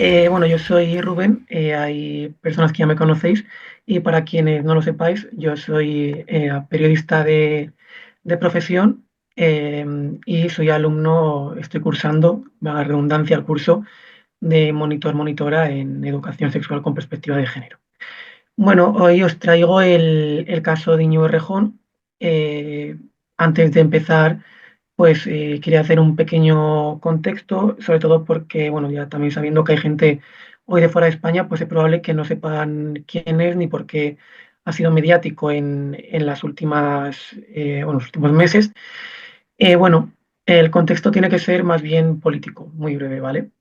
Bueno, yo soy Rubén, hay personas que ya me conocéis y para quienes no lo sepáis, yo soy periodista de profesión y soy alumno, estoy cursando, valga la redundancia, el curso de monitora en educación sexual con perspectiva de género. Bueno, hoy os traigo el caso de Íñigo Errejón. Eh, Antes de empezar, pues quería hacer un pequeño contexto, sobre todo porque, bueno, ya también sabiendo que hay gente hoy de fuera de España, pues es probable que no sepan quién es ni por qué ha sido mediático en las últimas, bueno, los últimos meses. Bueno, el contexto tiene que ser más bien político, muy breve, ¿vale?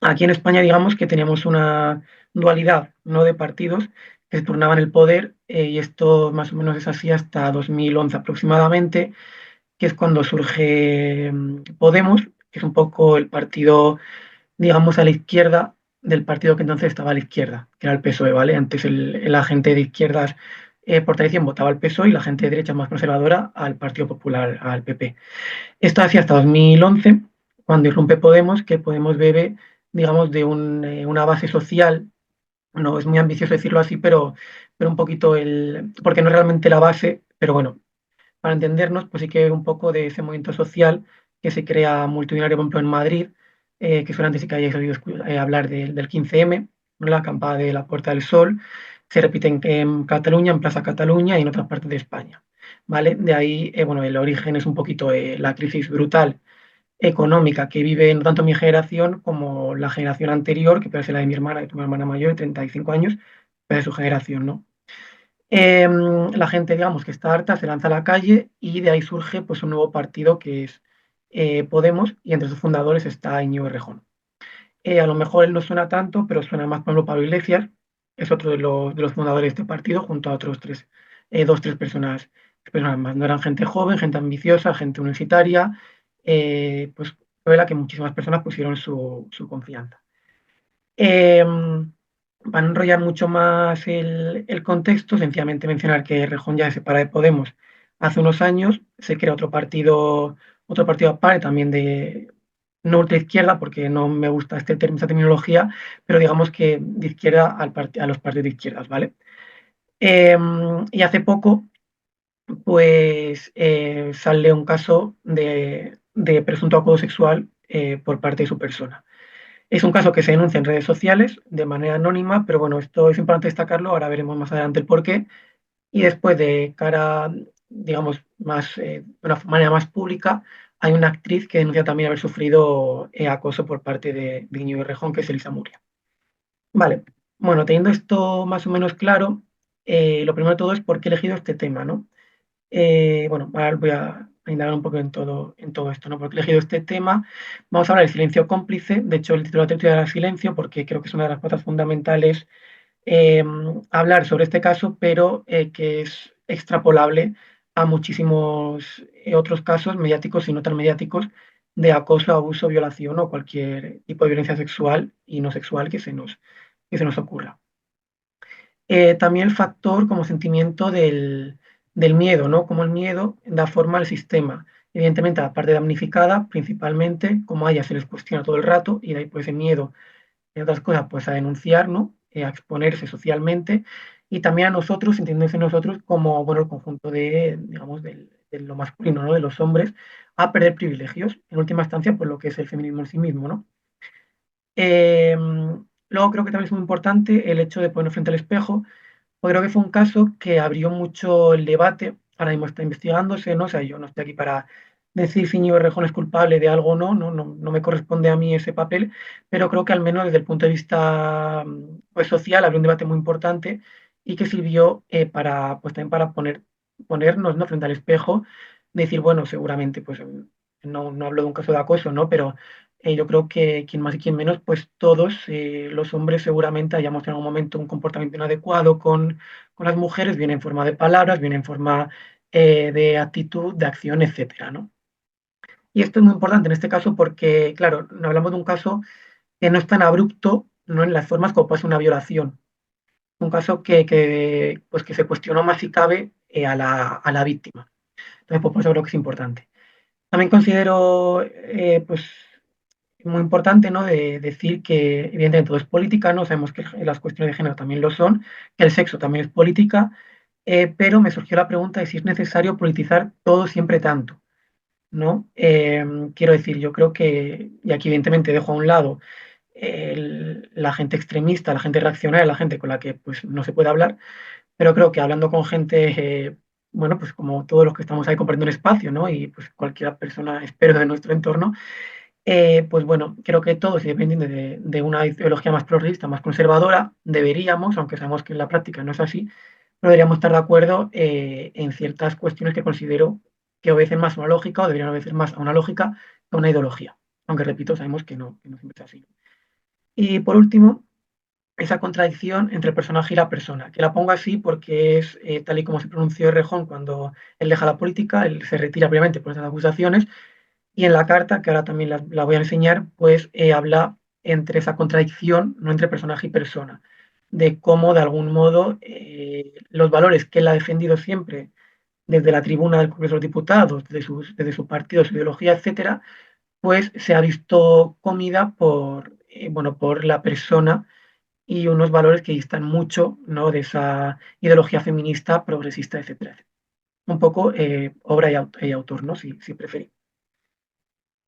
Aquí en España, digamos que teníamos una dualidad, no de partidos, que se turnaban el poder, y esto más o menos es así hasta 2011 aproximadamente, que es cuando surge Podemos, que es un poco el partido, digamos, a la izquierda del partido que entonces estaba a la izquierda, que era el PSOE, ¿vale? Antes la gente de izquierdas por tradición votaba al PSOE y la gente de derecha más conservadora al Partido Popular, al PP. Esto hacía hasta 2011, cuando irrumpe Podemos, que Podemos bebe, digamos, de una base social. No es muy ambicioso decirlo así, pero un poquito porque no es realmente la base, pero bueno, para entendernos, pues sí que un poco de ese movimiento social que se crea multitudinario, por ejemplo, en Madrid, que seguramente sí que hayáis oído hablar del 15M, ¿no? La acampada de la Puerta del Sol, se repite en Cataluña, en Plaza Cataluña y en otras partes de España. ¿Vale? De ahí, bueno, el origen es un poquito la crisis brutal económica que vive no tanto mi generación como la generación anterior, que puede ser la de mi hermana, que es una hermana mayor de 35 años, pero de su generación, ¿no? La gente, digamos, que está harta, se lanza a la calle y de ahí surge pues, un nuevo partido que es Podemos y entre sus fundadores está Íñigo Errejón. A lo mejor él no suena tanto, pero suena más Pablo Pablo Iglesias, es otro de los fundadores de este partido, junto a otros tres personas más. No eran gente joven, gente ambiciosa, gente universitaria, pues fue la que muchísimas personas pusieron su confianza. Para no enrollar mucho más el contexto, sencillamente mencionar que Rejón ya se separa de Podemos hace unos años, se crea otro partido aparte también de no ultraizquierda, porque no me gusta esta terminología, pero digamos que de izquierda a los partidos de izquierdas, ¿vale? Y hace poco, pues sale un caso de presunto acoso sexual por parte de su persona. Es un caso que se denuncia en redes sociales de manera anónima, pero bueno, esto es importante destacarlo, ahora veremos más adelante el porqué. Y después de cara, digamos, de una manera más pública, hay una actriz que denuncia también haber sufrido acoso por parte de Íñigo Errejón, que es Elisa Muria. Vale, bueno, teniendo esto más o menos claro, lo primero de todo es por qué he elegido este tema, ¿no? Bueno, ahora voy a indagar un poco en todo esto, ¿no? Porque he elegido este tema. Vamos a hablar del silencio cómplice. De hecho, el título de la tertulia era silencio, porque creo que es una de las patas fundamentales eh, hablar sobre este caso, pero que es extrapolable a muchísimos otros casos mediáticos y no tan mediáticos de acoso, abuso, violación o cualquier tipo de violencia sexual y no sexual que se nos ocurra. También el factor como sentimiento del miedo, ¿no? Como el miedo da forma al sistema. Evidentemente, a la parte damnificada, principalmente, como a ella se les cuestiona todo el rato, y de ahí pues ese miedo, entre otras cosas, pues a denunciar, ¿no? A exponerse socialmente, y también a nosotros, entendiéndose nosotros como, bueno, el conjunto digamos, de lo masculino, ¿no? De los hombres, a perder privilegios, en última instancia, por lo que es el feminismo en sí mismo, ¿no? Eh, Luego creo que también es muy importante el hecho de ponernos frente al espejo, porque creo que fue un caso que abrió mucho el debate, ahora mismo está investigándose, ¿no? O sea, yo no estoy aquí para decir si Íñigo Errejón es culpable de algo o no, no me corresponde a mí ese papel, pero creo que al menos desde el punto de vista pues, social abrió un debate muy importante y que sirvió pues, también para ponernos, ¿no? frente al espejo, decir, bueno, seguramente, pues no hablo de un caso de acoso, ¿no? Pero yo creo que quien más y quien menos, pues todos los hombres seguramente hayamos en algún momento un comportamiento inadecuado con las mujeres, bien en forma de palabras, bien en forma de actitud, de acción, etcétera, ¿no? Y esto es muy importante en este caso porque, claro, no hablamos de un caso que no es tan abrupto, no en las formas como puede ser una violación. Un caso pues que se cuestionó más si cabe a la víctima. Entonces, pues, por eso creo que es importante. También considero, pues, muy importante, ¿no? De decir que evidentemente todo es política, ¿no? Sabemos que las cuestiones de género también lo son, que el sexo también es política, pero me surgió la pregunta de si es necesario politizar todo siempre tanto, ¿no? Quiero decir, yo creo que, y aquí evidentemente dejo a un lado la gente extremista, la gente reaccionaria, la gente con la que pues no se puede hablar, pero creo que hablando con gente, bueno, pues como todos los que estamos ahí compartiendo un espacio, ¿no? Y pues cualquier persona, espero, de nuestro entorno, pues bueno, creo que todos, dependiendo de una ideología más progresista, más conservadora, deberíamos, aunque sabemos que en la práctica no es así, pero deberíamos estar de acuerdo en ciertas cuestiones que considero que obedecen más a una lógica o deberían obedecer más a una lógica que a una ideología. Aunque repito, sabemos que no siempre es así. Y por último, esa contradicción entre el personaje y la persona, que la pongo así porque es tal y como se pronunció Errejón cuando él deja la política, él se retira previamente por esas acusaciones, y en la carta, que ahora también la voy a enseñar, pues habla entre esa contradicción, no entre personaje y persona, de cómo de algún modo los valores que él ha defendido siempre desde la tribuna del Congreso de los Diputados, desde su partido, su ideología, etcétera, pues se ha visto comida por, bueno, por la persona y unos valores que distan mucho, ¿no? De esa ideología feminista, progresista, etcétera, etcétera. Un poco obra y autor, ¿no? Si preferís.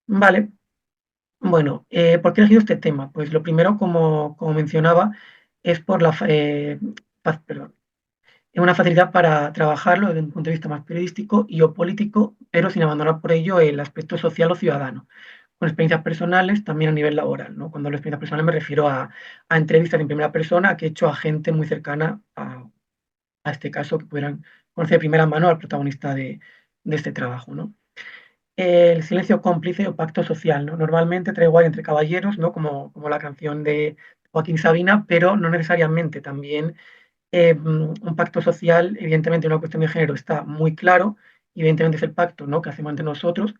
Vale, bueno, ¿por qué he elegido este tema? Pues lo primero, como mencionaba, es por perdón, es una facilidad para trabajarlo desde un punto de vista más periodístico y o político, pero sin abandonar por ello el aspecto social o ciudadano, con experiencias personales también a nivel laboral, ¿no? Cuando hablo de experiencias personales me refiero a entrevistas en primera persona que he hecho a gente muy cercana a este caso, que pudieran conocer de primera mano al protagonista de este trabajo, ¿no? El silencio cómplice o pacto social, ¿no? Normalmente trae igual entre caballeros, ¿no? Como la canción de Joaquín Sabina, pero no necesariamente. También un pacto social, evidentemente una cuestión de género está muy claro, evidentemente es el pacto, ¿no? Que hacemos entre nosotros,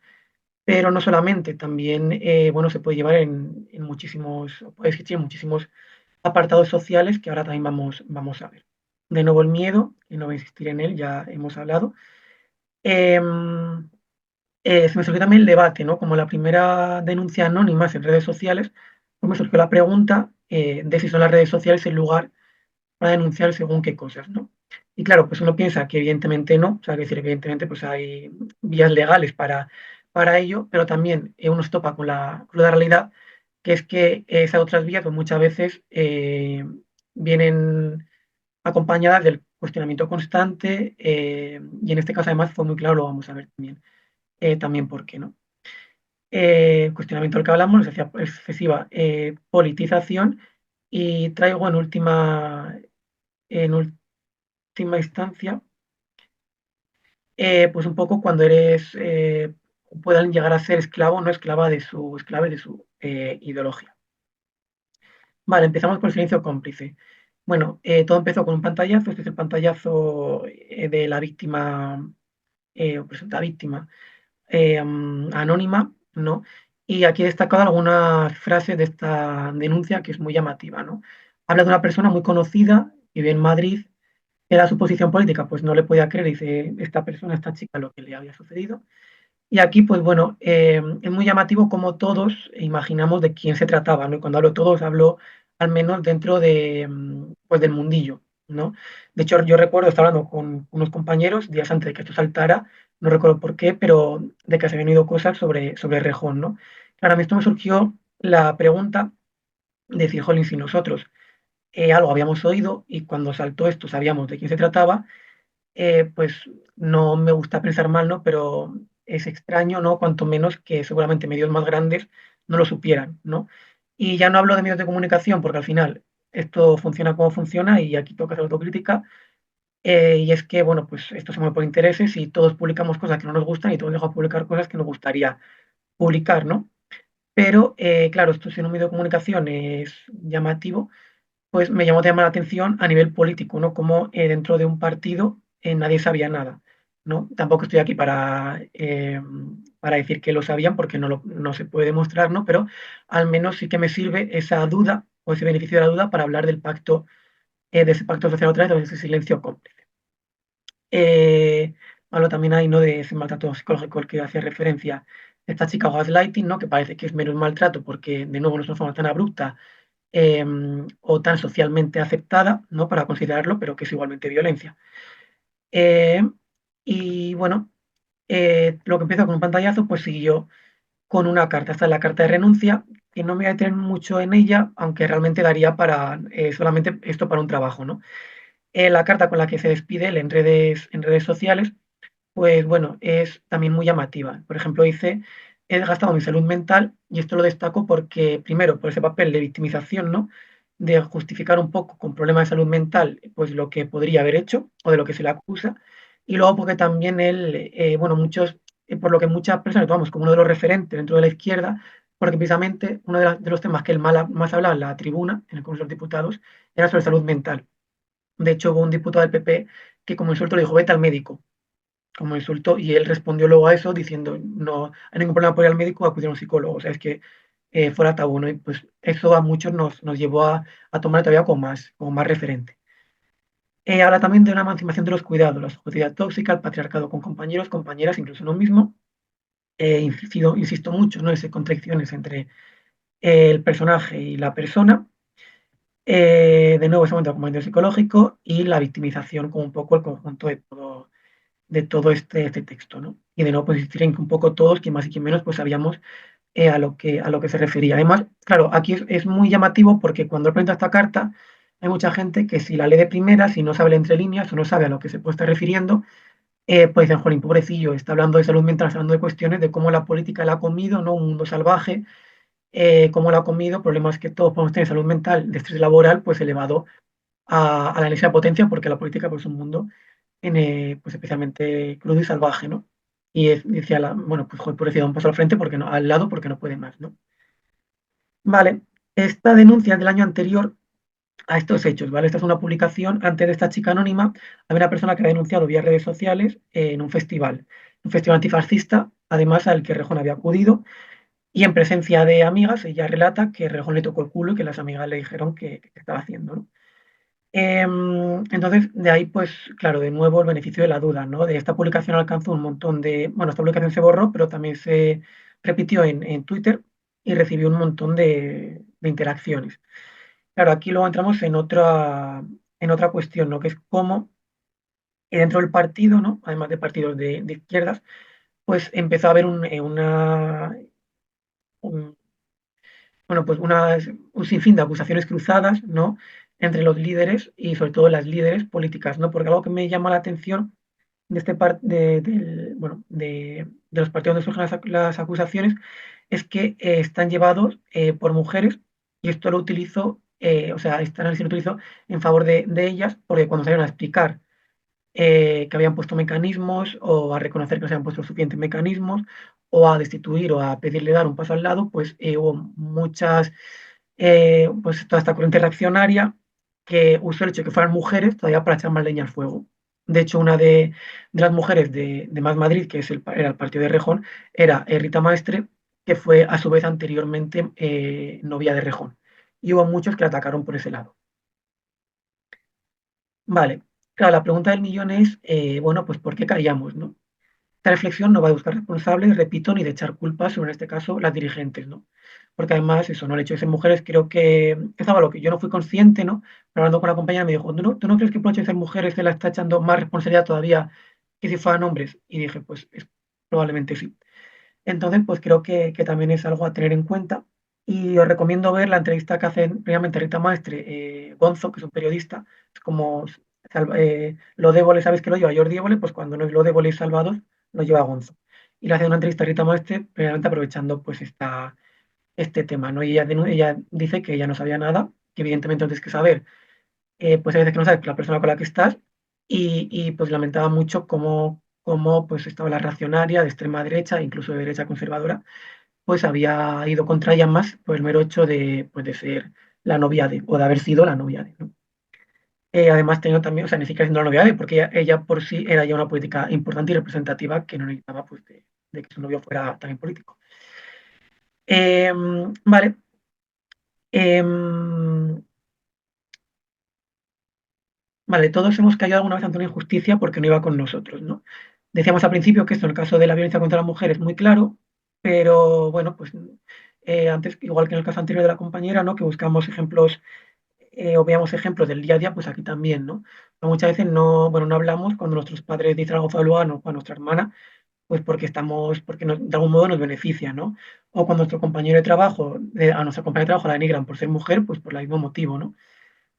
pero no solamente, también, bueno, se puede llevar en muchísimos, puede existir en muchísimos apartados sociales que ahora también vamos a ver. De nuevo el miedo, y no voy a insistir en él, ya hemos hablado. Em, Se me surgió también el debate, ¿no? Como la primera denuncia anónima en redes sociales, pues me surgió la pregunta de si son las redes sociales el lugar para denunciar según qué cosas, ¿no? Y claro, pues uno piensa que evidentemente no, o sea, que decir, evidentemente pues hay vías legales para ello, pero también uno se topa con la cruda realidad, que es que esas otras vías pues muchas veces vienen acompañadas del cuestionamiento constante y en este caso además fue muy claro, lo vamos a ver también por qué, ¿no? Cuestionamiento del que hablamos, excesiva politización y traigo en última instancia, pues un poco cuando puedan llegar a ser esclavo, no esclave de su ideología. Vale, empezamos con el silencio cómplice. Bueno, todo empezó con un pantallazo, este es el pantallazo de la víctima, o presunta víctima, anónima, ¿no? Y aquí he destacado algunas frases de esta denuncia que es muy llamativa, ¿no? Habla de una persona muy conocida que vive en Madrid, era su posición política, pues no le podía creer, dice esta persona, esta chica, lo que le había sucedido. Y aquí, pues bueno, es muy llamativo como todos imaginamos de quién se trataba, ¿no? Y cuando hablo todos, hablo al menos dentro pues del mundillo, ¿no? De hecho, yo recuerdo estar hablando con unos compañeros días antes de que esto saltara, no recuerdo por qué, pero de que se habían oído cosas sobre Rejón, ¿no? Claro, a mí esto me surgió la pregunta de decir, jolín, si nosotros algo habíamos oído y cuando saltó esto sabíamos de quién se trataba, pues no me gusta pensar mal, ¿no? Pero es extraño, ¿no? Cuanto menos que seguramente medios más grandes no lo supieran, ¿no? Y ya no hablo de medios de comunicación, porque al final esto funciona como funciona y aquí toca hacer autocrítica. Y es que, bueno, pues esto se mueve por intereses y todos publicamos cosas que no nos gustan y todos dejamos de publicar cosas que nos gustaría publicar, ¿no? Pero, claro, esto si en un medio de comunicación es llamativo, pues me llamó también la atención a nivel político, ¿no? Como dentro de un partido nadie sabía nada, ¿no? Tampoco estoy aquí para decir que lo sabían porque no se puede demostrar, ¿no? Pero al menos sí que me sirve esa duda o ese beneficio de la duda para hablar del pacto, de ese pacto social otra vez, o de ese silencio cómplice. Hablo también ahí, ¿no? De ese maltrato psicológico al que hacía referencia. esta chica gaslighting, ¿no? Que parece que es menos maltrato porque, de nuevo, no es una forma tan abrupta o tan socialmente aceptada, ¿no? Para considerarlo, pero que es igualmente violencia. Eh, y bueno, lo que empieza con un pantallazo, pues siguió con una carta. Esta es la carta de renuncia, que no me voy a detener mucho en ella, aunque realmente daría para solamente esto para un trabajo, ¿no? La carta con la que se despide él en redes sociales, pues bueno, es también muy llamativa. Por ejemplo, dice, he desgastado mi salud mental y esto lo destaco porque, primero, por ese papel de victimización, ¿no? De justificar un poco con problemas de salud mental, pues lo que podría haber hecho o de lo que se le acusa. Y luego porque también él, bueno, por lo que muchas personas tomamos como uno de los referentes dentro de la izquierda, porque precisamente uno de los temas que él más hablaba en la tribuna, en el Congreso de los Diputados, era sobre salud mental. De hecho, hubo un diputado del PP que como insulto le dijo, vete al médico como insulto, y él respondió luego a eso diciendo, no hay ningún problema por ir al médico, acudir a un psicólogo, o sea, es que fuera tabú, ¿no? Y pues eso a muchos nos llevó a tomar todavía como más referente. Habla también de una emancipación de los cuidados, la sociedad tóxica, el patriarcado con compañeros, compañeras, incluso uno mismo. Insisto mucho, ¿no? Esas contradicciones entre el personaje y la persona. De nuevo, ese momento de acompañamiento psicológico y la victimización como un poco el conjunto de todo este texto, ¿no? Y de nuevo, pues insistir en que un poco todos, quien más y quien menos, pues sabíamos a lo que se refería. Además, claro, aquí es muy llamativo porque cuando él presenta esta carta, hay mucha gente que si la lee de primera, si no sabe leer entre líneas o no sabe a lo que se puede estar refiriendo, pues dicen, jolín, pobrecillo, está hablando de salud mental, está hablando de cuestiones de cómo la política la ha comido, ¿no? Un mundo salvaje, cómo la ha comido, problemas que todos podemos tener, salud mental, de estrés laboral, pues elevado a la enésima potencia, porque la política pues, es un mundo pues especialmente crudo y salvaje, ¿no? Y decía, bueno, pues joder, pobrecito, un paso al frente porque no, al lado porque no puede más, ¿no? Vale, esta denuncia es del año anterior a estos hechos, ¿vale? Esta es una publicación antes de esta chica anónima. Había una persona que había denunciado vía redes sociales en un festival antifascista, además al que Rejón había acudido, y en presencia de amigas, ella relata que Rejón le tocó el culo y que las amigas le dijeron que estaba haciendo, ¿no? Entonces, de ahí, pues, claro, de nuevo el beneficio de la duda, ¿no? De esta publicación alcanzó un montón bueno, esta publicación se borró, pero también se repitió en Twitter y recibió un montón de interacciones. Claro, aquí luego entramos en otra cuestión, ¿no? Que es cómo dentro del partido, ¿no? Además de partidos de izquierdas, pues empezó a haber un- bueno, pues un sinfín de acusaciones cruzadas, ¿no? Entre los líderes y sobre todo las líderes políticas, ¿no? Porque algo que me llama la atención de bueno, de los partidos donde surgen las acusaciones es que están llevados por mujeres y esto lo utilizo, o sea, este análisis lo utilizo en favor de ellas porque cuando salieron a explicar que habían puesto mecanismos o a reconocer que no se habían puesto suficientes mecanismos o a destituir o a pedirle dar un paso al lado, pues hubo muchas, pues toda esta corriente reaccionaria que usó el hecho de que fueran mujeres todavía para echar más leña al fuego. De hecho, una de las mujeres de Más Madrid, que era el partido de Rejón, era Rita Maestre, que fue a su vez anteriormente novia de Rejón. Y hubo muchos que la atacaron por ese lado. Vale, claro, la pregunta del millón es, bueno, pues ¿por qué callamos, no? Esta reflexión no va a buscar responsables, repito, ni de echar culpas sobre, en este caso, las dirigentes, ¿no? Porque además, eso, ¿no? El hecho de ser mujeres, creo que es algo a lo que yo no fui consciente, ¿no? Pero hablando con la compañera me dijo, ¿tú no crees que por el hecho de ser mujeres se la está echando más responsabilidad todavía que si fueran hombres? Y dije, pues probablemente sí. Entonces, pues creo que también es algo a tener en cuenta. Y os recomiendo ver la entrevista que hace previamente Rita Maestre, Gonzo, que es un periodista, es como lo Évole, ¿sabes que lo lleva Jordi Évole? Pues cuando no es lo Évole y Salvador, lo lleva Gonzo. Y le hace una entrevista a Rita Maestre, previamente aprovechando pues este tema, ¿no? Y ella dice que ella no sabía nada, que evidentemente no tienes que saber, pues hay veces que no sabes la persona con la que estás, pues lamentaba mucho cómo pues estaba la reaccionaria de extrema derecha, incluso de derecha conservadora, pues había ido contra ella más por el mero hecho pues, de ser la novia o de haber sido la novia de, ¿no? Además, teniendo también, o sea, ni siquiera siendo la novia de, porque ella por sí era ya una política importante y representativa que no necesitaba pues, de que su novio fuera también político. Vale. Em, vale, todos hemos caído alguna vez ante una injusticia porque no iba con nosotros, ¿no? Decíamos al principio que esto en el caso de la violencia contra la mujer es muy claro, pero bueno, pues antes, igual que en el caso anterior de la compañera, ¿no? Que buscamos ejemplos o veamos ejemplos del día a día, pues aquí también, ¿no? Muchas veces no, bueno, no hablamos cuando nuestros padres dicen algo feo o a nuestra hermana, pues porque estamos, porque de algún modo nos beneficia, ¿no? O cuando nuestro compañero de trabajo, a nuestra compañera de trabajo la denigran por ser mujer, pues por el mismo motivo, ¿no?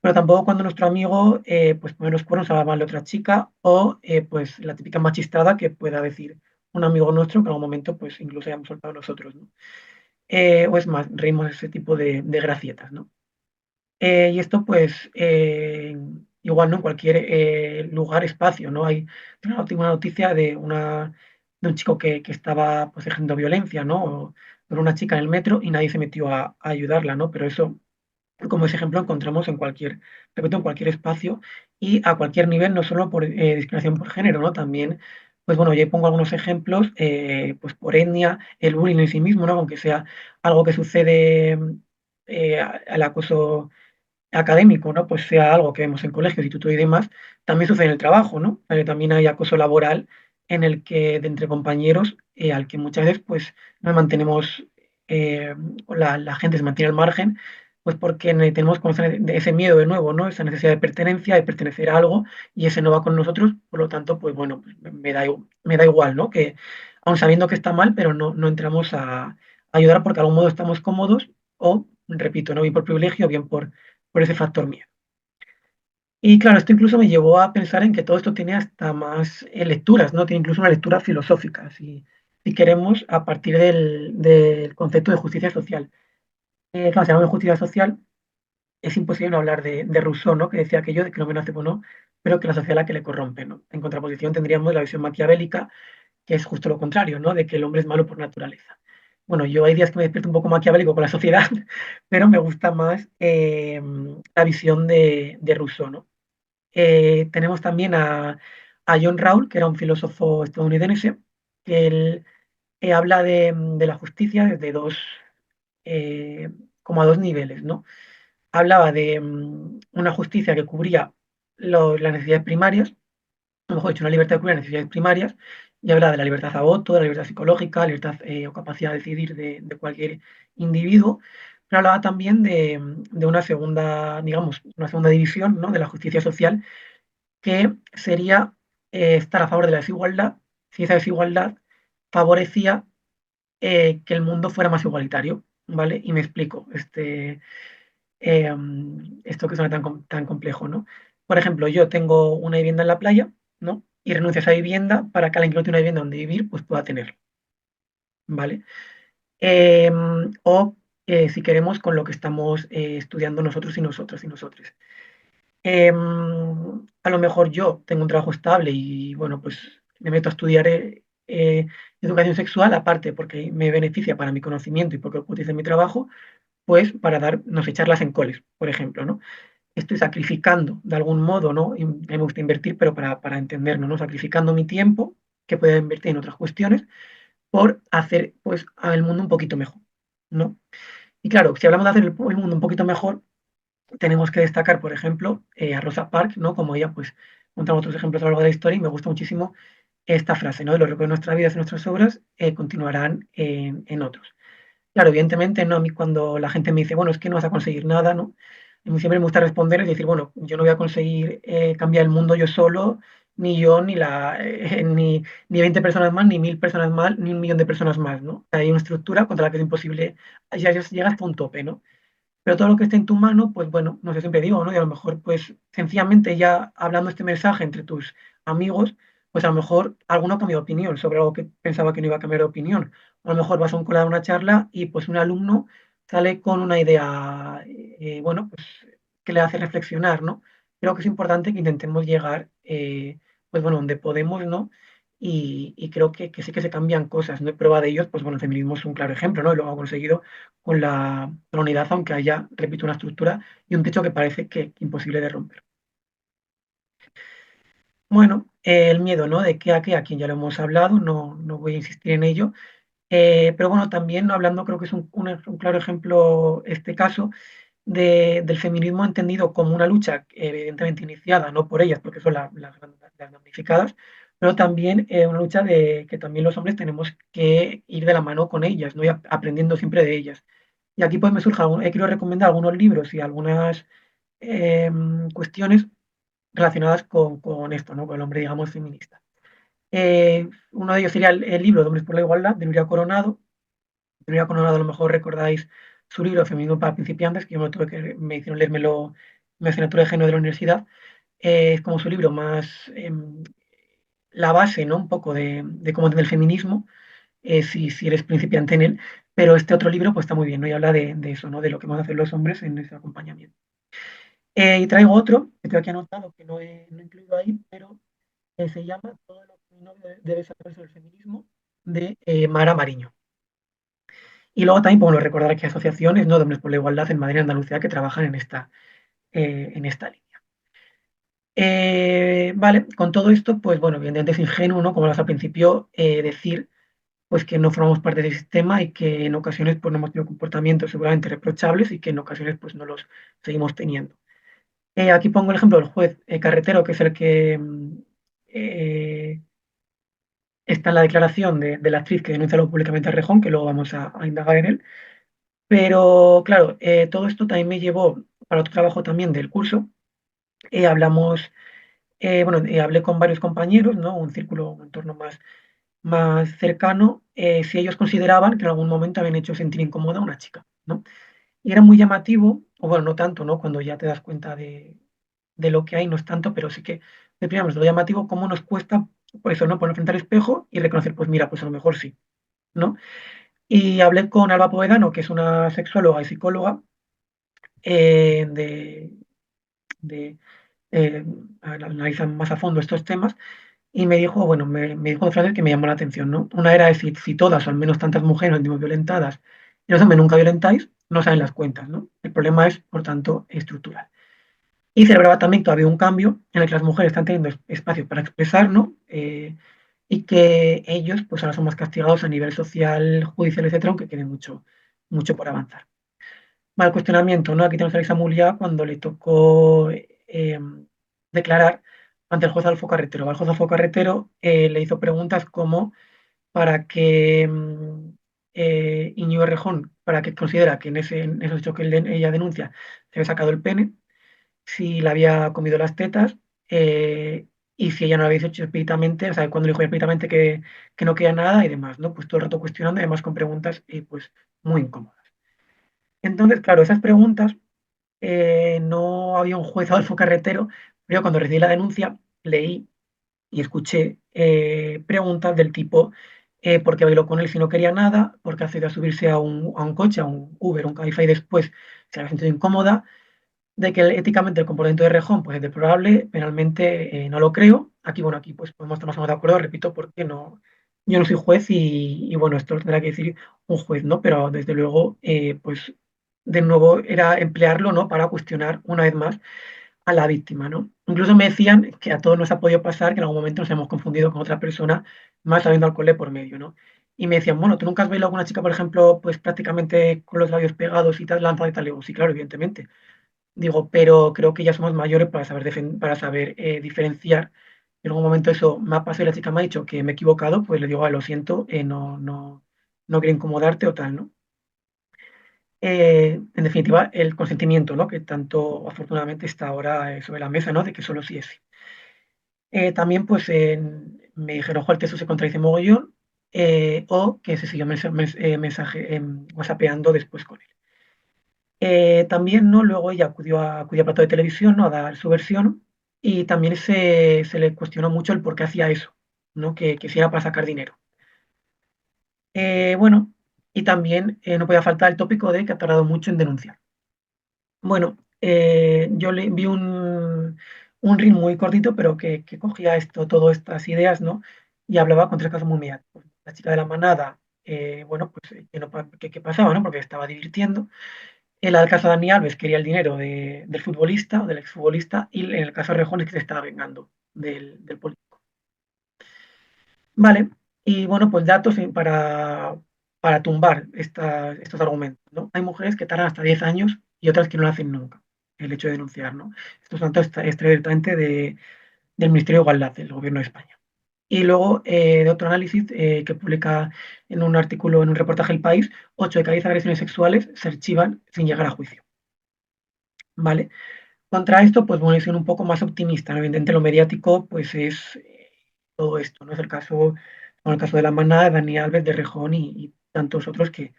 Pero tampoco cuando nuestro amigo pues pone los cuernos a la mal de otra chica o pues la típica machistada que pueda decir un amigo nuestro que en algún momento pues incluso hayamos soltado nosotros, ¿no? O es más, reímos de ese tipo de gracietas, ¿no? Y esto pues igual no en cualquier lugar, espacio, ¿no? Tengo una noticia de un chico que estaba pues ejerciendo violencia, ¿no? O con una chica en el metro y nadie se metió a ayudarla, ¿no? Pero eso como ese ejemplo encontramos en cualquier, repito, en cualquier espacio y a cualquier nivel, no solo por discriminación por género, ¿no? También, pues bueno, yo pongo algunos ejemplos, pues por etnia, el bullying en sí mismo, ¿no? Aunque sea algo que sucede, el acoso académico, ¿no? Pues sea algo que vemos en colegios, institutos y demás, también sucede en el trabajo, ¿no? También hay acoso laboral en el que, de entre compañeros, al que muchas veces, pues, nos mantenemos, eh, la gente se mantiene al margen, pues porque tenemos como ese miedo de nuevo, ¿no? Esa necesidad de pertenencia, de pertenecer a algo, y ese no va con nosotros, por lo tanto, pues bueno, pues me da igual, ¿no? Que, aun sabiendo que está mal, pero no entramos a ayudar porque de algún modo estamos cómodos o, repito, no bien por privilegio, bien por ese factor miedo. Y claro, esto incluso me llevó a pensar en que todo esto tiene hasta más lecturas, ¿no? Tiene incluso una lectura filosófica, si queremos, a partir del concepto de justicia social. Claro, si hablamos de justicia social, es imposible no hablar de Rousseau, ¿no? Que decía aquello de que el hombre nace bueno, pero que la sociedad es la que le corrompe, ¿no? En contraposición tendríamos la visión maquiavélica, que es justo lo contrario, ¿no? De que el hombre es malo por naturaleza. Bueno, yo hay días que me despierto un poco maquiavélico con la sociedad, pero me gusta más la visión de Rousseau, ¿no? Tenemos también a John Rawls, que era un filósofo estadounidense, que él habla de la justicia desde eh, como a dos niveles, ¿no? Hablaba de una justicia que cubría las necesidades primarias, a lo mejor dicho, una libertad que cubría las necesidades primarias, y hablaba de la libertad a voto, de la libertad psicológica, la libertad o capacidad de decidir de cualquier individuo, pero hablaba también de una segunda, digamos, una segunda división, ¿no? De la justicia social que sería estar a favor de la desigualdad si esa desigualdad favorecía que el mundo fuera más igualitario, ¿vale? Y me explico, esto que suena tan complejo, ¿no? Por ejemplo, yo tengo una vivienda en la playa, ¿no? Y renuncio a esa vivienda para que alguien que no tiene una vivienda donde vivir, pues pueda tenerla, ¿vale? O si queremos con lo que estamos estudiando nosotros y nosotras y nosotros. A lo mejor yo tengo un trabajo estable y bueno, pues me meto a estudiar educación sexual, aparte porque me beneficia para mi conocimiento y porque lo utilizo en mi trabajo, pues para dar, no sé, charlas en coles, por ejemplo, ¿no? Estoy sacrificando de algún modo, ¿no? Y me gusta invertir, pero para entendernos, ¿no? Sacrificando mi tiempo, que puedo invertir en otras cuestiones, por hacer, pues, al mundo un poquito mejor, ¿no? Y claro, si hablamos de hacer el mundo un poquito mejor, tenemos que destacar, por ejemplo, a Rosa Parks, ¿no? Como ella, pues, montamos otros ejemplos a lo largo de la historia y me gusta muchísimo esta frase, ¿no? Los recuerdos de nuestra vida y nuestras obras continuarán en otros. Claro, evidentemente, ¿no? A mí cuando la gente me dice, bueno, es que no vas a conseguir nada, ¿no? A mí siempre me gusta responder y decir, bueno, yo no voy a conseguir cambiar el mundo yo solo, ni yo, ni 20 personas más, ni 1000 personas más, ni un millón de personas más, ¿no? Hay una estructura contra la que es imposible, ya llega hasta un tope, ¿no? Pero todo lo que esté en tu mano, pues bueno, no sé, siempre digo, ¿no? Y a lo mejor, pues sencillamente ya hablando este mensaje entre tus amigos, pues a lo mejor alguno cambia de opinión sobre algo que pensaba que no iba a cambiar de opinión. A lo mejor vas a un colar a una charla y pues un alumno sale con una idea, bueno, pues que le hace reflexionar, ¿no? Creo que es importante que intentemos llegar, pues bueno, donde podemos, ¿no? Y creo que sí que se cambian cosas, ¿no? Hay prueba de ellos, pues bueno, el feminismo es un claro ejemplo, ¿no? Y lo ha conseguido con la unidad, aunque haya, repito, una estructura y un techo que parece que imposible de romper. Bueno, el miedo, ¿no? De qué a quien ya lo hemos hablado, no voy a insistir en ello. Pero bueno, también hablando, creo que es un claro ejemplo este caso del feminismo entendido como una lucha evidentemente iniciada, no por ellas, porque son las damnificadas, pero también una lucha de que también los hombres tenemos que ir de la mano con ellas, ¿no? Y aprendiendo siempre de ellas. Y aquí pues me surge, quiero recomendar algunos libros y algunas cuestiones relacionadas con esto, ¿no? Con el hombre, digamos, feminista. Uno de ellos sería el libro de Hombres por la Igualdad, de Nuria Coronado. De Nuria Coronado, a lo mejor recordáis su libro Feminismo para principiantes, que yo me hicieron leérmelo en mi asignatura de género de la universidad. Es como su libro más, la base, ¿no? Un poco de cómo entender el feminismo, si eres principiante en él. Pero este otro libro pues está muy bien, ¿no? Y habla de eso, ¿no? De lo que van a hacer los hombres en ese acompañamiento. Y traigo otro que tengo aquí anotado, que no he incluido ahí, pero se llama Todo lo que un hombre debe saber sobre el feminismo, de Mara Mariño. Y luego también, bueno, recordar que hay asociaciones, ¿no? De hombres por la igualdad en Madrid y Andalucía que trabajan en esta línea. Vale, con todo esto, pues bueno, evidentemente es ingenuo, ¿no? Como lo al principio, decir pues que no formamos parte del sistema y que en ocasiones pues no hemos tenido comportamientos seguramente reprochables y que en ocasiones pues no los seguimos teniendo. Aquí pongo el ejemplo del juez Carretero, que es el que eh, está en la declaración de la actriz que denuncia luego públicamente a Rejón, que luego vamos a indagar en él. Pero claro, todo esto también me llevó para otro trabajo también del curso. Hablamos, bueno, hablé con varios compañeros, ¿no? Un círculo, un entorno más cercano, si ellos consideraban que en algún momento habían hecho sentir incómoda a una chica, ¿no? Y era muy llamativo, o bueno, no tanto, ¿no? Cuando ya te das cuenta de lo que hay, no es tanto, pero sí que, de primero, es lo llamativo, cómo nos cuesta, por eso, ¿no? Poner frente al espejo y reconocer, pues mira, pues a lo mejor sí, ¿no? Y hablé con Alba Povedano, que es una sexóloga y psicóloga, eh, de, de analizan más a fondo estos temas, y me dijo, bueno, me dijo dos frases que me llamó la atención, ¿no? Una era si todas, o al menos tantas mujeres, nos violentadas, y los hombres nunca violentáis, no saben las cuentas, ¿no? El problema es, por tanto, estructural. Y celebraba también que había un cambio en el que las mujeres están teniendo espacio para expresar, ¿no? Y que ellos, pues ahora son más castigados a nivel social, judicial, etcétera, aunque quede mucho por avanzar. Mal cuestionamiento, ¿no? Aquí tenemos a Elisa Mulia cuando le tocó declarar ante el juez Alfo Carretero. Al juez Alfo Carretero le hizo preguntas como para que Íñigo Errejón, para que considera que en esos hechos que ella denuncia se había sacado el pene, si le había comido las tetas, eh, y si ella no lo había dicho explícitamente, o sea, cuando le dijo explícitamente que no quería nada y demás, ¿no? Pues todo el rato cuestionando y además con preguntas pues muy incómodas. Entonces, claro, esas preguntas, no había un juez Adolfo Carretero, pero yo cuando recibí la denuncia leí y escuché preguntas del tipo ¿por qué bailó con él si no quería nada? ¿Por qué ha accedido a subirse a un coche, a un Uber, un Cabify después se había sentido incómoda? De que éticamente el comportamiento de Rejón pues, es deplorable, penalmente no lo creo. Aquí, bueno, aquí pues podemos estar más o menos de acuerdo, repito, porque no, yo no soy juez y bueno, esto lo tendrá que decir un juez, ¿no? Pero desde luego, pues de nuevo era emplearlo, ¿no? Para cuestionar una vez más a la víctima, ¿no? Incluso me decían que a todos nos ha podido pasar que en algún momento nos hemos confundido con otra persona más habiendo alcohol de por medio, ¿no? Y me decían, bueno, ¿tú nunca has bailado con una chica, por ejemplo, pues prácticamente con los labios pegados y te has lanzado y tal? Y digo, sí, claro, evidentemente. Digo, pero creo que ya somos mayores para saber, para saber diferenciar. En algún momento eso me ha pasado y la chica me ha dicho que me he equivocado, pues le digo, lo siento, no quiero incomodarte o tal, ¿no? En definitiva, el consentimiento, ¿no? Que tanto afortunadamente está ahora sobre la mesa, ¿no? De que solo sí es sí. También, pues, me dijeron, "Jo, el texto se contradice mogollón", o que se siguió whatsappeando después con él. También, ¿no? Luego ella acudió a plató de televisión, ¿no? A dar su versión y también se le cuestionó mucho el por qué hacía eso, ¿no? Que si era para sacar dinero. Bueno, y también no podía faltar el tópico de que ha tardado mucho en denunciar. Bueno, yo le vi un reel muy cortito, pero que cogía todas estas ideas, ¿no? Y hablaba con tres casos muy mediáticos. La chica de la manada, bueno, pues ¿qué pasaba, no? Porque estaba divirtiendo. En el caso de Dani Alves quería el dinero del futbolista o del exfutbolista y en el caso de Rejón es que se estaba vengando del político. Vale, y bueno, pues datos para tumbar estos argumentos, ¿no? Hay mujeres que tardan hasta 10 años y otras que no lo hacen nunca, el hecho de denunciar, ¿no? Estos datos extrae directamente del Ministerio de Igualdad del Gobierno de España. Y luego de otro análisis que publica en un artículo, en un reportaje El País, 8 de cada 10 agresiones sexuales se archivan sin llegar a juicio. ¿Vale? Contra esto, pues bueno, soy un poco más optimista, ¿no? Evidentemente lo mediático, pues es todo esto, ¿no? Es el caso, como el caso de la manada, de Dani Alves, de Rejón y tantos otros que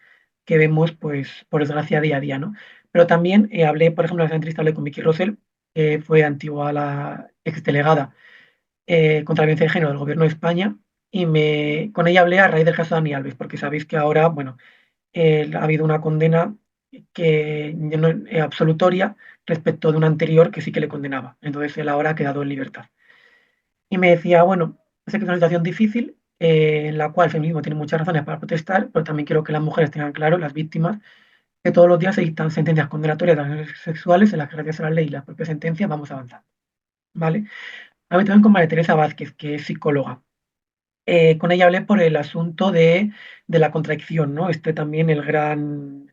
vemos, pues, por desgracia, día a día, ¿no? Pero también hablé, por ejemplo, en esa entrevista hablé con Vicky Rosell, que fue antigua la exdelegada contra la violencia de género del Gobierno de España, y con ella hablé a raíz del caso de Dani Alves, porque sabéis que ahora, bueno, ha habido una condena absolutoria respecto de una anterior que sí que le condenaba. Entonces él ahora ha quedado en libertad. Y me decía, bueno, sé que es una situación difícil en la cual el feminismo tiene muchas razones para protestar, pero también quiero que las mujeres tengan claro, las víctimas, que todos los días se dictan sentencias condenatorias de agresiones sexuales en las que gracias a la ley y la propia sentencia vamos avanzando. ¿Vale? Hablé también con María Teresa Vázquez, que es psicóloga. Con ella hablé por el asunto de la contradicción, ¿no? También el gran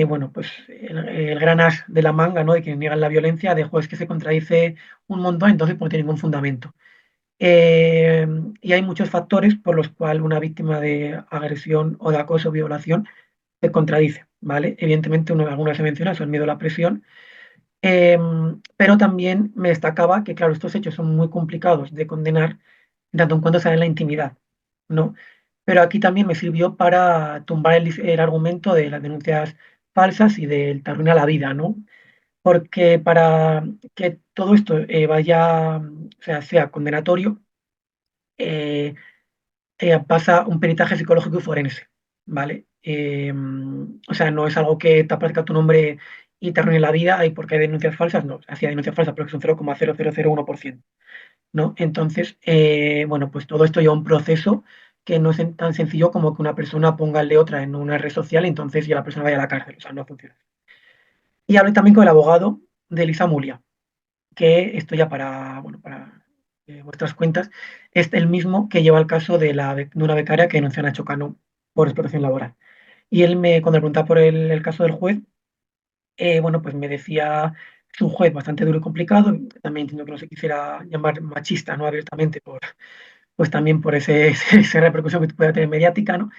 bueno, pues el gran as de la manga, ¿no? De quienes niegan la violencia, de juez que se contradice un montón, entonces pues no tiene ningún fundamento. Eh, y hay muchos factores por los cuales una víctima de agresión o de acoso o violación se contradice, ¿vale? Evidentemente, algunas se menciona, son el miedo a la presión, eh, pero también me destacaba que, claro, estos hechos son muy complicados de condenar, tanto en cuanto salen en la intimidad, ¿no? Pero aquí también me sirvió para tumbar el argumento de las denuncias falsas y del te arruina la vida, ¿no? Porque para que todo esto vaya, o sea condenatorio, eh, pasa un peritaje psicológico y forense, ¿vale? O sea, no es algo que te aparezca tu nombre y te arruine la vida, y porque hay denuncias falsas, no, hacía denuncias falsas, pero que son 0,0001%, ¿no? Entonces, bueno, pues todo esto lleva un proceso que no es tan sencillo como que una persona ponga el de otra en una red social y entonces ya la persona vaya a la cárcel, o sea, no funciona. Y hablé también con el abogado de Elisa Mulia, que esto ya para, bueno, para vuestras cuentas, es el mismo que lleva el caso de una becaria que denunció a Nacho Cano por explotación laboral. Y él cuando le preguntaba por el caso del juez, bueno, pues me decía, es un juez bastante duro y complicado, también entiendo que no se quisiera llamar machista, ¿no? Abiertamente, pues también por esa repercusión que puede tener mediática, ¿no?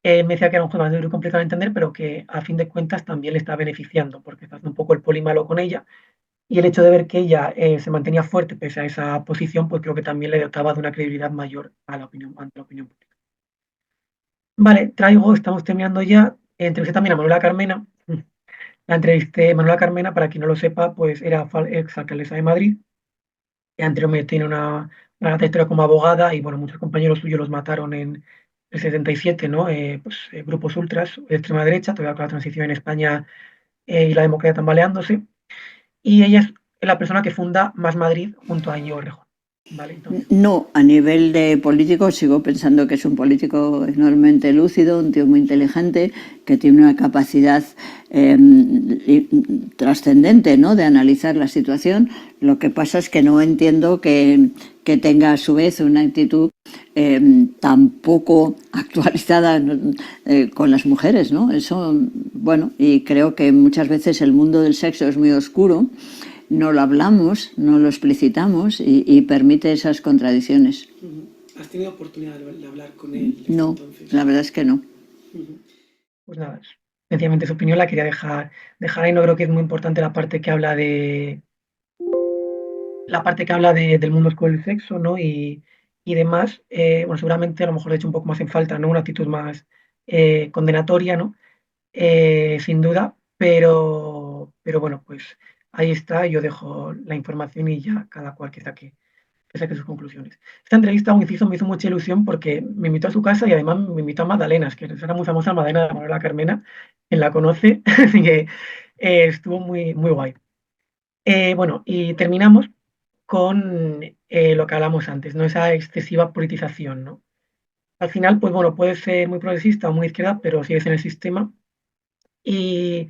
Me decía que era un juez bastante duro y complicado de entender, pero que a fin de cuentas también le está beneficiando, porque está haciendo un poco el poli malo con ella, y el hecho de ver que ella se mantenía fuerte pese a esa posición, pues creo que también le dotaba de una credibilidad mayor a la opinión, ante la opinión pública. Vale, estamos terminando ya. Entrevisté también a Manuela Carmena. La entrevisté, Manuela Carmena, para quien no lo sepa, pues era ex alcaldesa de Madrid, y anteriormente tiene una trayectoria como abogada, y bueno, muchos compañeros suyos los mataron en el 77, ¿no? Pues, grupos ultras de extrema derecha, todavía con la transición en España y la democracia tambaleándose. Y ella es la persona que funda Más Madrid junto a Íñigo Errejón. ¿Vale? Entonces, No, a nivel de político sigo pensando que es un político enormemente lúcido, un tío muy inteligente, que tiene una capacidad trascendente, ¿no?, de analizar la situación. Lo que pasa es que no entiendo que tenga a su vez una actitud tan poco actualizada con las mujeres, ¿no? Eso, bueno, y creo que muchas veces el mundo del sexo es muy oscuro, no lo hablamos, no lo explicitamos y permite esas contradicciones. ¿has tenido oportunidad de hablar con él desde No, entonces? la verdad es que no. Pues nada, sencillamente su opinión la quería dejar ahí. No creo que es muy importante del mundo oscuro del sexo, ¿no? Y demás. Bueno, seguramente a lo mejor le he hecho un poco más en falta, ¿no? Una actitud más condenatoria, ¿no? Sin duda, pero bueno, pues ahí está. Yo dejo la información y ya cada cual que saque sus conclusiones. Esta entrevista, un inciso, me hizo mucha ilusión porque me invitó a su casa y además me invitó a Magdalenas, que era muy famosa Magdalena de Manuela Carmena, quien la conoce, así que estuvo muy, muy guay. Bueno, y terminamos con lo que hablamos antes, ¿no? Esa excesiva politización, ¿no? Al final, pues bueno, puede ser muy progresista o muy izquierda, pero sigues en el sistema. Y,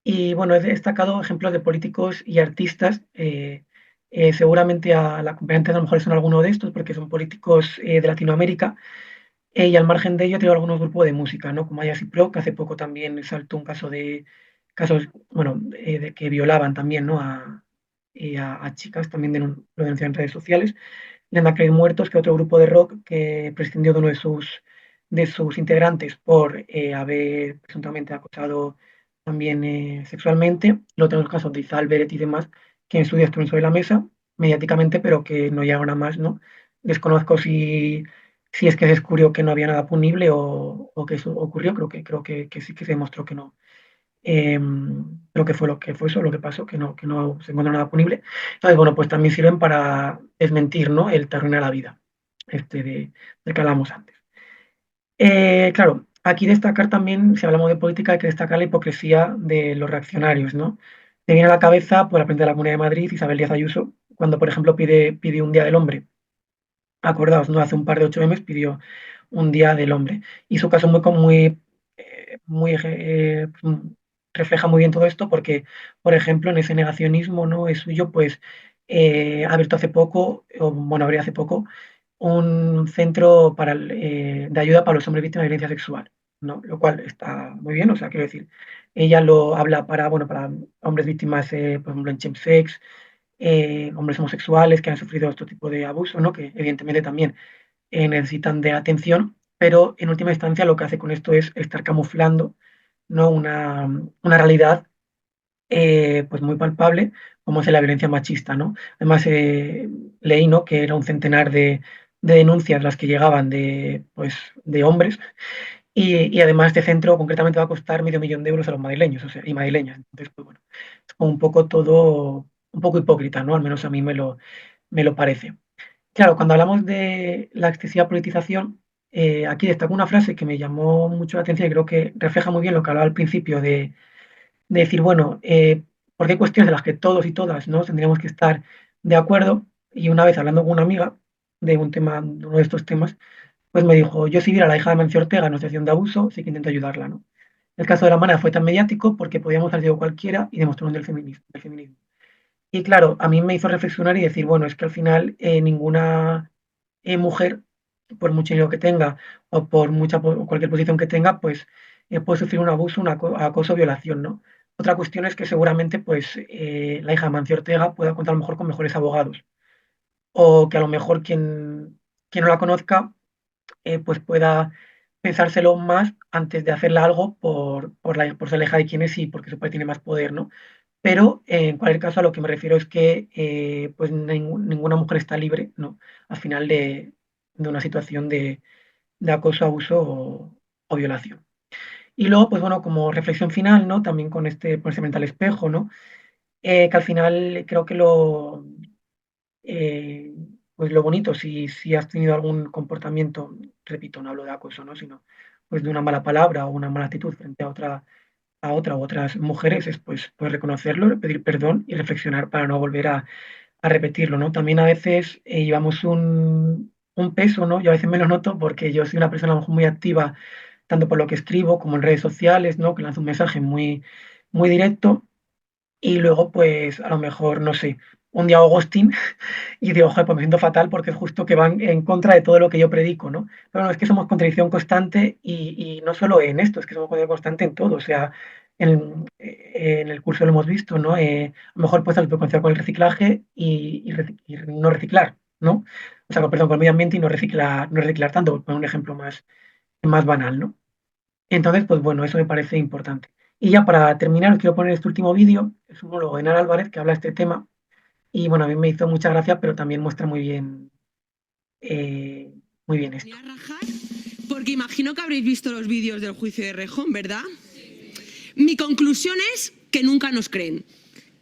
y, bueno, he destacado ejemplos de políticos y artistas. Seguramente a la compañía a lo mejor son alguno de estos, porque son políticos de Latinoamérica. Y al margen de ello, he tenido algunos grupos de música, ¿no? Como Ayas y Pro, que hace poco también saltó un casos, bueno, de que violaban también, ¿no? A chicas, también lo denunciaron en redes sociales. Lehendakari Muertos, que es otro grupo de rock que prescindió de uno de sus integrantes por haber presuntamente acosado también sexualmente. Luego tenemos casos de Izal, Beret y demás, que en su día estuvieron sobre la mesa mediáticamente, pero que no llegaron a más, ¿no? Desconozco si es que se descubrió que no había nada punible o que eso ocurrió, creo que sí que se demostró que no. Creo que fue lo que fue eso, lo que pasó, que no se encontró nada punible. Entonces, bueno, pues también sirven para desmentir, ¿no? El te arruina la vida, del que hablamos antes. Claro, aquí destacar también, si hablamos de política, hay que destacar la hipocresía de los reaccionarios, ¿no? Me viene a la cabeza, por la presidenta de la Comunidad de Madrid, Isabel Díaz Ayuso, cuando, por ejemplo, pide un Día del Hombre. Acordaos, ¿no? Hace un par de 8M pidió un Día del Hombre. Y su caso refleja muy bien todo esto porque, por ejemplo, en ese negacionismo, ¿no? Es suyo, pues ha abierto hace poco, o bueno, abría hace poco, un centro de ayuda para los hombres víctimas de violencia sexual, ¿no? Lo cual está muy bien, o sea, quiero decir, ella lo habla para hombres víctimas, por ejemplo, en chemsex, hombres homosexuales que han sufrido este tipo de abuso, ¿no? Que evidentemente también necesitan de atención, pero en última instancia lo que hace con esto es estar camuflando, ¿no? Una realidad pues muy palpable, como es la violencia machista, ¿no? Además, leí, ¿no? Que era un centenar de denuncias las que llegaban pues, de hombres y además este centro concretamente va a costar medio millón de euros a los madrileños, o sea, y madrileñas. Entonces, pues bueno, es como un poco todo, un poco hipócrita, ¿no? Al menos a mí me lo parece. Claro, cuando hablamos de la excesiva politización, aquí destaco una frase que me llamó mucho la atención y creo que refleja muy bien lo que hablaba al principio de decir, bueno, porque hay cuestiones de las que todos y todas, ¿no? Tendríamos que estar de acuerdo. Y una vez hablando con una amiga de un tema, de uno de estos temas, pues me dijo, yo si viera a la hija de Mancio Ortega en una situación de abuso, sí que intento ayudarla, ¿no? El caso de la Mana fue tan mediático porque podíamos haber sido cualquiera y demostró un del feminismo. Y claro, a mí me hizo reflexionar y decir, bueno, es que al final ninguna mujer, por mucho dinero que tenga o por o cualquier posición que tenga, pues puede sufrir un abuso, acoso, violación, ¿no? Otra cuestión es que seguramente pues la hija de Mancio Ortega pueda contar a lo mejor con mejores abogados o que a lo mejor quien no la conozca pues pueda pensárselo más antes de hacerle algo por ser la hija de quien es y porque su padre tiene más poder, ¿no? Pero en cualquier caso a lo que me refiero es que pues ninguna mujer está libre, ¿no? Al final de una situación de acoso, abuso o violación. Y luego, pues bueno, como reflexión final, ¿no? También con ponerse frente al espejo, ¿no? Que al final creo que eh, pues lo bonito, si has tenido algún comportamiento, repito, no hablo de acoso, ¿no? Sino pues de una mala palabra o una mala actitud frente a otra u otras mujeres, es pues reconocerlo, pedir perdón y reflexionar para no volver a repetirlo, ¿no? También a veces llevamos un peso, ¿no? Yo a veces me lo noto porque yo soy una persona a lo mejor muy activa, tanto por lo que escribo como en redes sociales, ¿no? Que lanzo un mensaje muy directo y luego, pues a lo mejor, no sé, un día hago ghosting y digo, joder, pues me siento fatal porque es justo que van en contra de todo lo que yo predico, ¿no? Pero no, es que somos contradicción constante y no solo en esto, es que somos contradicción constante en todo, o sea, en el curso lo hemos visto, ¿no? A lo mejor puedes concienciar con el reciclaje y no reciclar, ¿no? O sea, perdón, con el medio ambiente y no reciclar tanto, por poner un ejemplo más banal, ¿no? Entonces, pues bueno, eso me parece importante. Y ya para terminar, os quiero poner este último vídeo, es un monólogo de Enar Álvarez que habla de este tema y bueno, a mí me hizo mucha gracia, pero también muestra eh, muy bien esto. Porque imagino que habréis visto los vídeos del juicio de Rejón, ¿verdad? Mi conclusión es que nunca nos creen.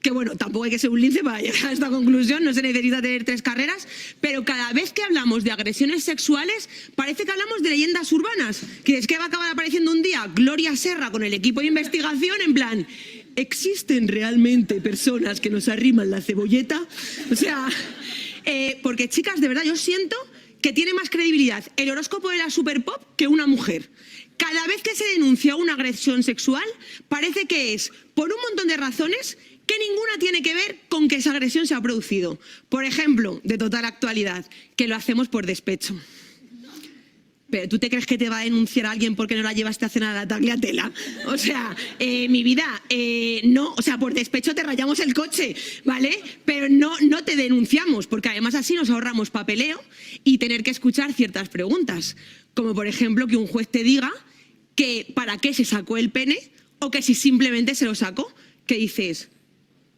Que bueno, tampoco hay que ser un lince para llegar a esta conclusión, no se necesita tener 3 carreras, pero cada vez que hablamos de agresiones sexuales parece que hablamos de leyendas urbanas, que es que va a acabar apareciendo un día Gloria Serra con el equipo de investigación en plan, ¿existen realmente personas que nos arriman la cebolleta? O sea, porque chicas, de verdad, yo siento que tiene más credibilidad el horóscopo de la Superpop que una mujer. Cada vez que se denuncia una agresión sexual, parece que es por un montón de razones que ninguna tiene que ver con que esa agresión se ha producido. Por ejemplo, de total actualidad, que lo hacemos por despecho. ¿Pero tú te crees que te va a denunciar a alguien porque no la llevaste a cenar a la Tagliatella? O sea, mi vida, no, o sea, por despecho te rayamos el coche, ¿vale? Pero no te denunciamos, porque además así nos ahorramos papeleo y tener que escuchar ciertas preguntas. Como por ejemplo que un juez te diga que para qué se sacó el pene o que si simplemente se lo sacó, que dices...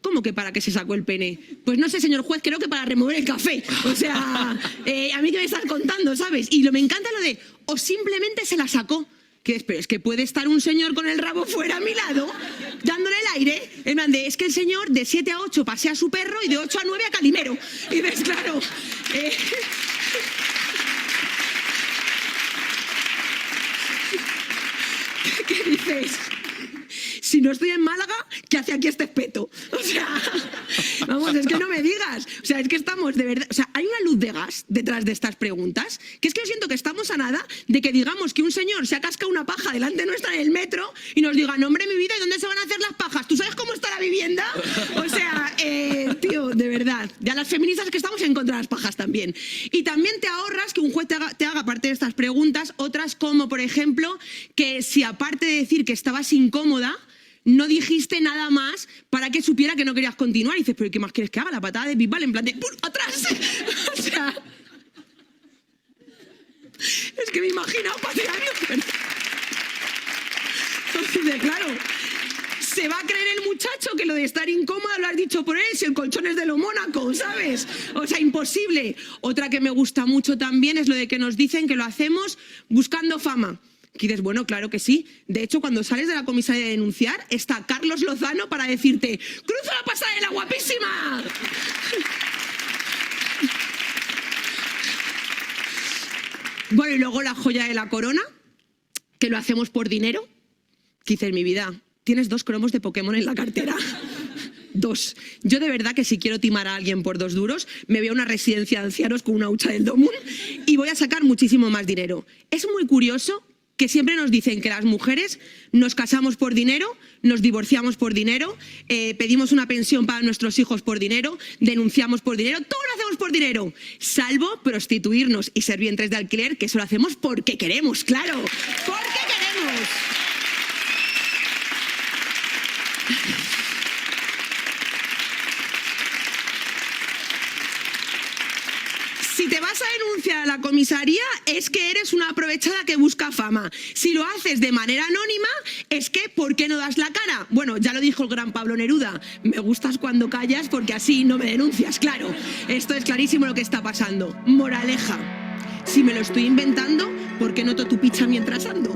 ¿Cómo que para qué se sacó el pene? Pues no sé, señor juez, creo que para remover el café. O sea, a mí que me estás contando, ¿sabes? Y me encanta lo de, o simplemente se la sacó. Pero es que puede estar un señor con el rabo fuera a mi lado, dándole el aire, en plan de, es que el señor de 7 a 8 pasea a su perro y de 8 a 9 a Calimero. Y ves, claro... ¿Qué dices? Si no estoy en Málaga, ¿qué hace aquí este espeto? O sea, vamos, es que no me digas. O sea, es que estamos de verdad... O sea, hay una luz de gas detrás de estas preguntas, que es que yo siento que estamos a nada de que digamos que un señor se ha cascado una paja delante nuestra en el metro y nos diga, no, hombre, mi vida, ¿y dónde se van a hacer las pajas? ¿Tú sabes cómo está la vivienda? O sea, tío, de verdad. Ya las feministas que estamos en contra de las pajas también. Y también te ahorras que un juez te haga parte de estas preguntas, otras como, por ejemplo, que si aparte de decir que estabas incómoda, no dijiste nada más para que supiera que no querías continuar. Y dices, ¿pero qué más quieres que haga? La patada de Bisbal en plan de ¡pum! ¡Atrás! O sea... Es que me he imaginado paseando. Entonces, claro, se va a creer el muchacho que lo de estar incómoda lo has dicho por él, si el colchón es de lo Mónaco, ¿sabes? O sea, imposible. Otra que me gusta mucho también es lo de que nos dicen que lo hacemos buscando fama. Y dices, bueno, claro que sí. De hecho, cuando sales de la comisaría de denunciar, está Carlos Lozano para decirte ¡cruza la pasarela, guapísima! Bueno, y luego la joya de la corona, que lo hacemos por dinero. Que dices, mi vida, tienes 2 cromos de Pokémon en la cartera. 2. Yo de verdad que si quiero timar a alguien por 2 duros, me voy a una residencia de ancianos con una hucha del Domun y voy a sacar muchísimo más dinero. Es muy curioso que siempre nos dicen que las mujeres nos casamos por dinero, nos divorciamos por dinero, pedimos una pensión para nuestros hijos por dinero, denunciamos por dinero, todo lo hacemos por dinero, salvo prostituirnos y ser vientres de alquiler, que eso lo hacemos porque queremos, claro, porque queremos. Si te vas a denunciar a la comisaría es que eres una aprovechada que busca fama. Si lo haces de manera anónima es que ¿por qué no das la cara? Bueno, ya lo dijo el gran Pablo Neruda, me gustas cuando callas porque así no me denuncias, claro. Esto es clarísimo lo que está pasando. Moraleja, si me lo estoy inventando, ¿por qué noto tu picha mientras ando?